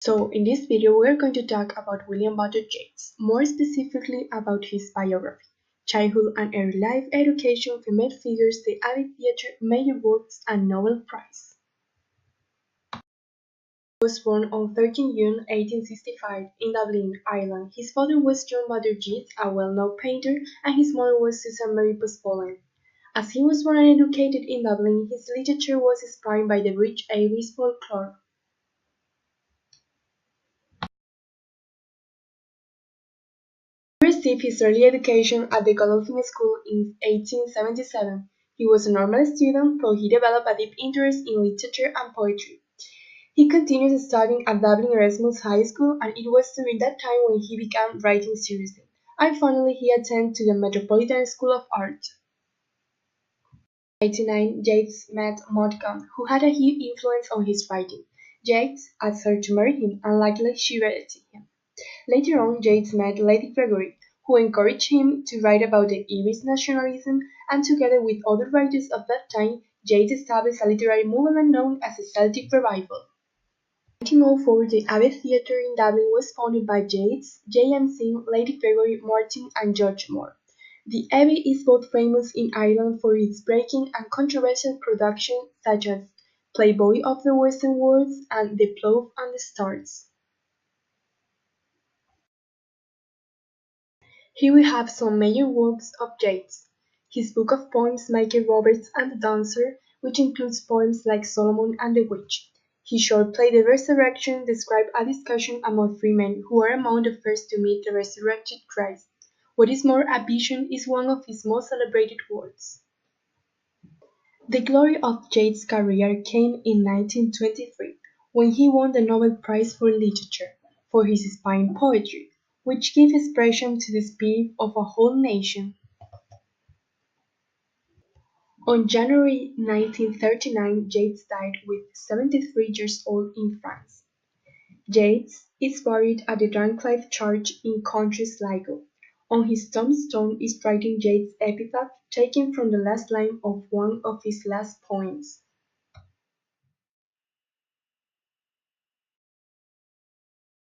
So in this video we are going to talk about William Butler Yeats, more specifically about his biography, childhood and early life, education, female figures, the Abbey Theatre, major works, and Nobel Prize. He was born on 13 June 1865 in Dublin, Ireland. His father was John Butler Yeats, a well-known painter, and his mother was Susan Mary Pospolen. As he was born and educated in Dublin, his literature was inspired by the rich Irish folklore. He received his early education at the Godolphin School in 1877. He was a normal student, though he developed a deep interest in literature and poetry. He continued studying at Dublin Erasmus High School, and it was during that time when he began writing seriously. And finally, he attended to the Metropolitan School of Art. In 1889, Yeats met Maud Gonne, who had a huge influence on his writing. Yeats asked her to marry him, and likely she rejected him. Later on, Yeats met Lady Gregory, who encouraged him to write about the Irish nationalism, and together with other writers of that time, Yeats established a literary movement known as the Celtic Revival. In 1904, the Abbey Theatre in Dublin was founded by Yeats, J.M. Synge, Lady Gregory, Martin, and George Moore. The Abbey is both famous in Ireland for its breaking and controversial productions such as Playboy of the Western Worlds and The Plough and the Stars. Here we have some major works of Yeats: his book of poems Michael Roberts and the Dancer, which includes poems like Solomon and the Witch. His short play The Resurrection describes a discussion among three men who are among the first to meet the resurrected Christ. What is more, a vision is one of his most celebrated works. The glory of Yeats' career came in 1923, when he won the Nobel Prize for Literature for his inspiring poetry, which gave expression to the spirit of a whole nation. On January 1939, Yeats died with 73 years old in France. Yeats is buried at the Radcliffe Church in County Sligo. On his tombstone is written Yeats' epitaph, taken from the last line of one of his last poems.